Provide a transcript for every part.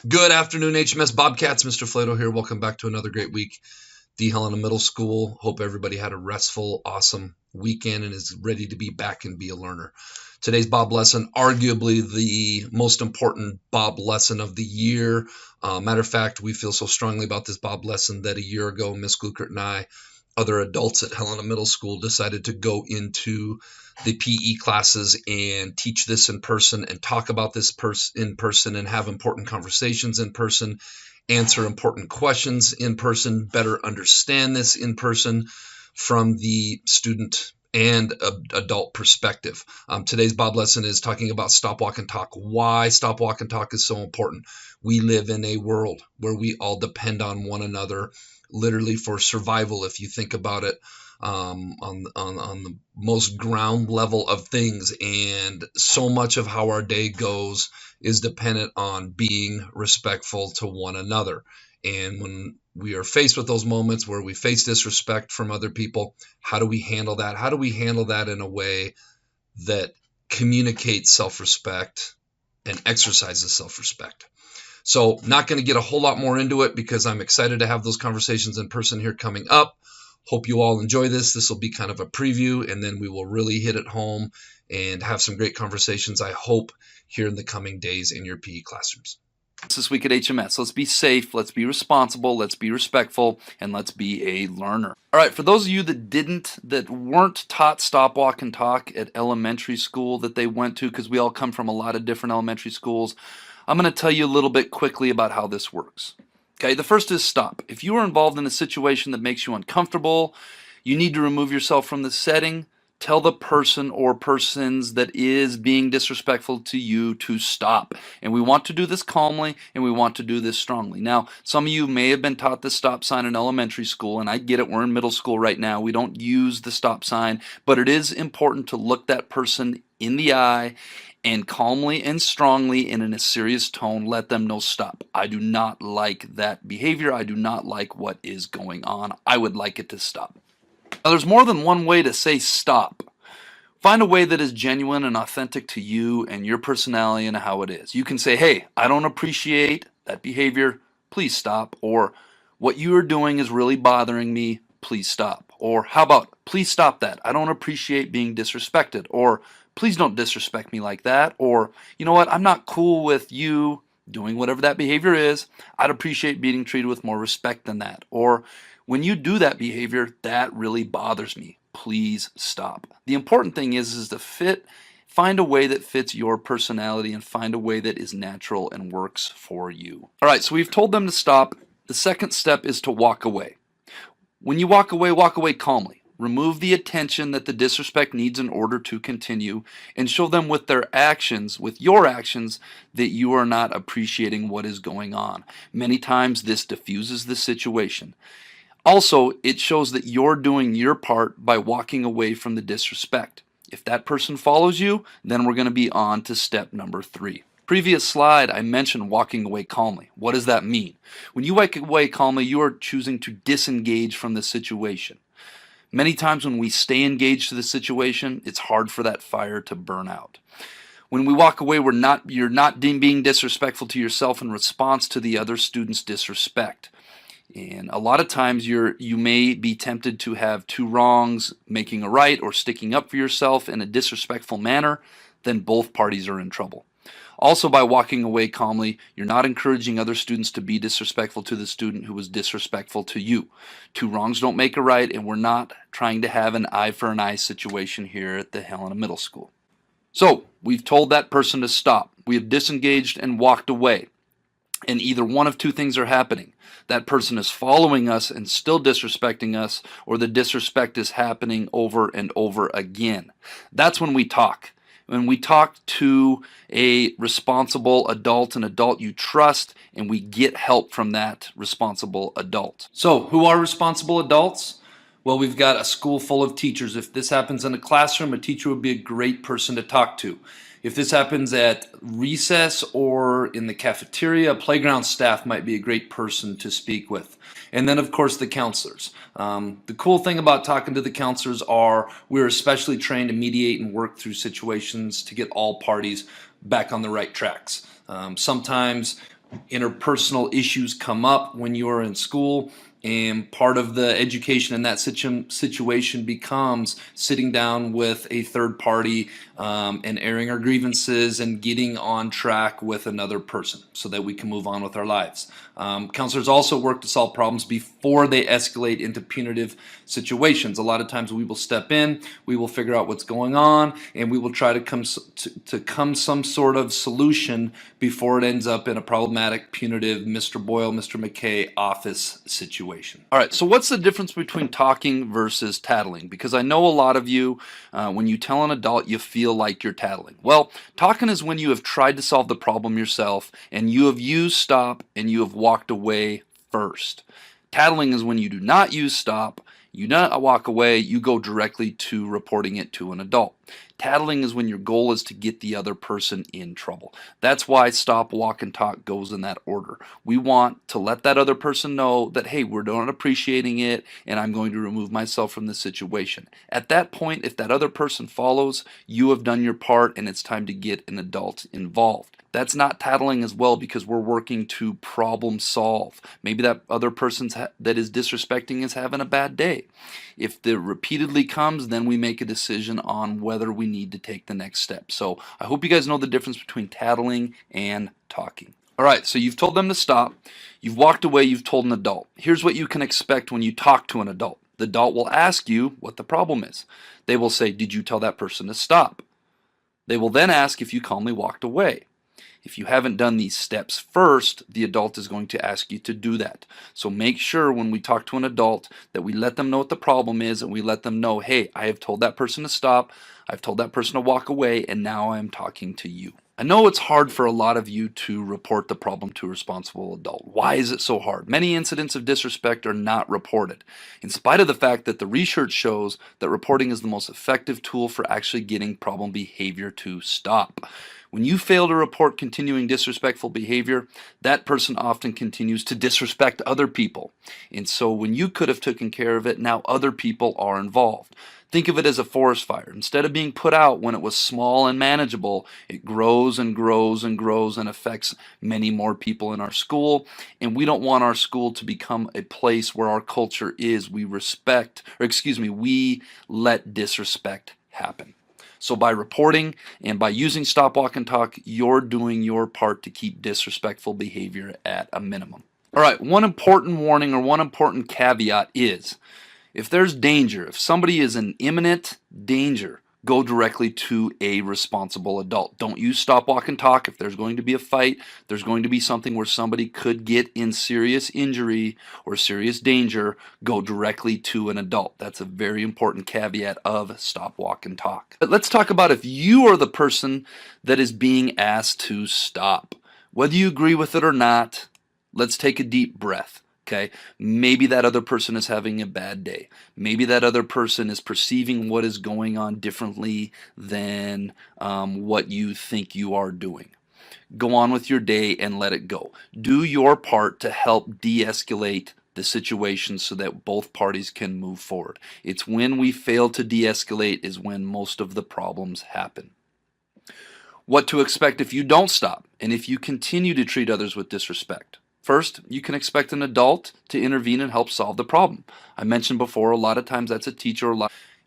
Good afternoon, HMS Bobcats. Mr. Flato here. Welcome back to another great week. D. Helena Middle School. Hope everybody had a restful, awesome weekend and is ready to be back and be a learner. Today's Bob lesson, arguably the most important Bob lesson of the year. Matter of fact, we feel so strongly about this Bob lesson that a year ago, Miss Gluckert and I, other adults at Helena Middle School, decided to go into the PE classes and teach this in person and talk about this in person and have important conversations in person, answer important questions in person, better understand this in person from the student and adult perspective. Today's Bob lesson is talking about Stop, Walk, and Talk. Why Stop, Walk, and Talk is so important. We live in a world where we all depend on one another, literally for survival, if you think about it, on the most ground level of things. And so much of how our day goes is dependent on being respectful to one another. And when we are faced with those moments where we face disrespect from other people, how do we handle that? How do we handle that in a way that communicates self-respect and exercises self-respect? So not going to get a whole lot more into it because I'm excited to have those conversations in person here coming up. Hope you all enjoy this. This will be kind of a preview, and then we will really hit it home and have some great conversations, I hope, here in the coming days in your PE classrooms. This week at HMS. Let's be safe, let's be responsible, let's be respectful, and let's be a learner. All right, for those of you that weren't taught Stop, Walk, and Talk at elementary school that they went to, because we all come from a lot of different elementary schools, I'm going to tell you a little bit quickly about how this works. Okay, the first is stop. If you are involved in a situation that makes you uncomfortable, you need to remove yourself from the setting, tell the person or persons that is being disrespectful to you to stop. And we want to do this calmly, and we want to do this strongly. Now, some of you may have been taught the stop sign in elementary school, and I get it, we're in middle school right now. We don't use the stop sign, but it is important to look that person in the eye and calmly and strongly and in a serious tone let them know stop. I do not like that behavior. I do not like what is going on. I would like it to stop. Now, there's more than one way to say stop. Find a way that is genuine and authentic to you and your personality and how it is. You can say, hey, I don't appreciate that behavior. Please stop. Or what you are doing is really bothering me. Please stop. Or how about, please stop that. I don't appreciate being disrespected. Or please don't disrespect me like that. Or, you know what, I'm not cool with you doing whatever that behavior is. I'd appreciate being treated with more respect than that. Or when you do that behavior, that really bothers me. Please stop. The important thing is to find a way that fits your personality and find a way that is natural and works for you. All right, so we've told them to stop. The second step is to walk away. When you walk away calmly. Remove the attention that the disrespect needs in order to continue, and show them with your actions, that you are not appreciating what is going on. Many times this diffuses the situation. Also, it shows that you're doing your part by walking away from the disrespect. If that person follows you, then we're going to be on to step number 3. Previous slide, I mentioned walking away calmly. What does that mean? When you walk away calmly, you are choosing to disengage from the situation. Many times when we stay engaged to the situation, it's hard for that fire to burn out. When we walk away, you're not being disrespectful to yourself in response to the other student's disrespect. And a lot of times you may be tempted to have two wrongs making a right, or sticking up for yourself in a disrespectful manner. Then both parties are in trouble. Also, by walking away calmly, you're not encouraging other students to be disrespectful to the student who was disrespectful to you. Two wrongs don't make a right, and we're not trying to have an eye for an eye situation here at the Helena Middle School. So, we've told that person to stop. We have disengaged and walked away. And either one of two things are happening. That person is following us and still disrespecting us, or the disrespect is happening over and over again. That's when we talk. When we talk to a responsible adult, an adult you trust, and we get help from that responsible adult. So, who are responsible adults? Well, we've got a school full of teachers. If this happens in a classroom, a teacher would be a great person to talk to. If this happens at recess or in the cafeteria, playground staff might be a great person to speak with. And then, of course, the counselors. The cool thing about talking to the counselors are we're especially trained to mediate and work through situations to get all parties back on the right tracks. Sometimes Interpersonal issues come up when you are in school, and part of the education in that situation becomes sitting down with a third party and airing our grievances and getting on track with another person so that we can move on with our lives. Counselors also work to solve problems before they escalate into punitive situations. A lot of times we will step in, we will figure out what's going on, and we will try to come some sort of solution before it ends up in a problematic, punitive Mr. Boyle, Mr. McKay office situation. All right, so what's the difference between talking versus tattling? Because I know a lot of you, when you tell an adult, you feel like you're tattling. Well, talking is when you have tried to solve the problem yourself and you have used stop and you have walked away first. Tattling is when you do not use stop, you not walk away, you go directly to reporting it to an adult. Tattling is when your goal is to get the other person in trouble. That's why stop, walk, and talk goes in that order. We want to let that other person know that, hey, we're not appreciating it and I'm going to remove myself from this situation. At that point, if that other person follows, you have done your part and it's time to get an adult involved. That's not tattling as well because we're working to problem solve. Maybe that other person that is disrespecting is having a bad day. If it repeatedly comes, then we make a decision on whether we need to take the next step. So I hope you guys know the difference between tattling and talking. All right, so you've told them to stop. You've walked away. You've told an adult. Here's what you can expect when you talk to an adult. The adult will ask you what the problem is. They will say, did you tell that person to stop? They will then ask if you calmly walked away. If you haven't done these steps first, the adult is going to ask you to do that. So make sure when we talk to an adult that we let them know what the problem is and we let them know, hey, I have told that person to stop, I've told that person to walk away, and now I'm talking to you. I know it's hard for a lot of you to report the problem to a responsible adult. Why is it so hard? Many incidents of disrespect are not reported, in spite of the fact that the research shows that reporting is the most effective tool for actually getting problem behavior to stop. When you fail to report continuing disrespectful behavior, that person often continues to disrespect other people. And so when you could have taken care of it, now other people are involved. Think of it as a forest fire. Instead of being put out when it was small and manageable, it grows and grows and grows and affects many more people in our school. And we don't want our school to become a place where our culture is we let disrespect happen. So by reporting and by using stop, walk, and talk, you're doing your part to keep disrespectful behavior at a minimum. All right, one important warning or one important caveat is if there's danger, if somebody is in imminent danger, go directly to a responsible adult. Don't use stop, walk, and talk. If there's going to be a fight, there's going to be something where somebody could get in serious injury or serious danger, go directly to an adult. That's a very important caveat of stop, walk, and talk. But let's talk about if you are the person that is being asked to stop. Whether you agree with it or not, let's take a deep breath. Okay, maybe that other person is having a bad day. Maybe that other person is perceiving what is going on differently than what you think you are doing. Go on with your day and let it go. Do your part to help de-escalate the situation so that both parties can move forward. It's when we fail to de-escalate is when most of the problems happen. What to expect if you don't stop and if you continue to treat others with disrespect. First, you can expect an adult to intervene and help solve the problem. I mentioned before, a lot of times that's a teacher.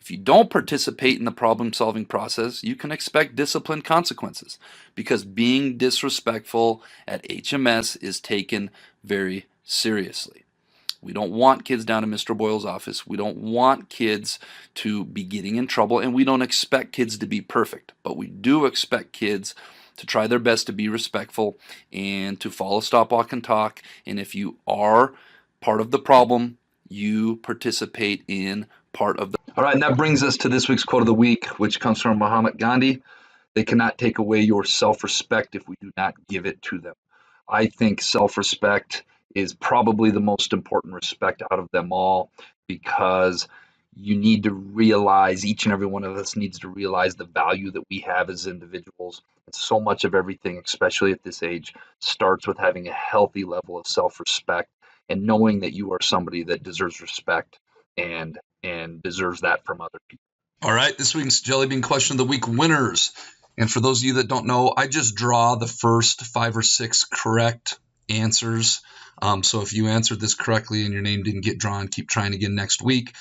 If you don't participate in the problem-solving process, you can expect discipline consequences because being disrespectful at HMS is taken very seriously. We don't want kids down in Mr. Boyle's office. We don't want kids to be getting in trouble, and we don't expect kids to be perfect, but we do expect kids to try their best to be respectful and to follow stop, walk, and talk. And if you are part of the problem, you participate in part of the... All right, and that brings us to this week's quote of the week, which comes from Mahatma Gandhi. They cannot take away your self-respect if we do not give it to them. I think self-respect is probably the most important respect out of them all because you need to realize, each and every one of us needs to realize the value that we have as individuals. And so much of everything, especially at this age, starts with having a healthy level of self-respect and knowing that you are somebody that deserves respect and deserves that from other people. All right, this week's Jelly Bean Question of the Week winners. And for those of you that don't know, I just draw the first 5 or 6 correct answers. So if you answered this correctly and your name didn't get drawn, keep trying again next week.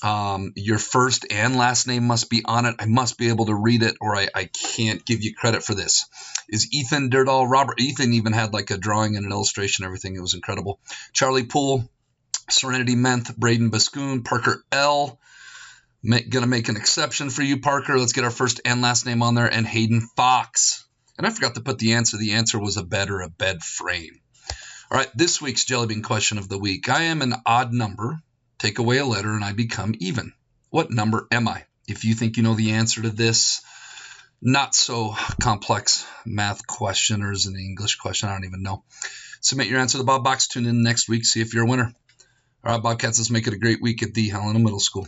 Your first and last name must be on it. I must be able to read it, or I can't give you credit for this. Is Ethan Dirdall Robert? Ethan even had like a drawing and an illustration, everything. It was incredible. Charlie Poole, Serenity Menth, Braden Bascoon, Parker L. Gonna make an exception for you, Parker. Let's get our first and last name on there. And Hayden Fox. And I forgot to put the answer. The answer was a bed or a bed frame. All right, this week's Jelly Bean question of the week. I am an odd number. Take away a letter and I become even. What number am I? If you think you know the answer to this not so complex math question, or is it an English question? I don't even know. Submit your answer to the Bob Box. Tune in next week. See if you're a winner. All right, Bobcats, let's make it a great week at the Helena Middle School.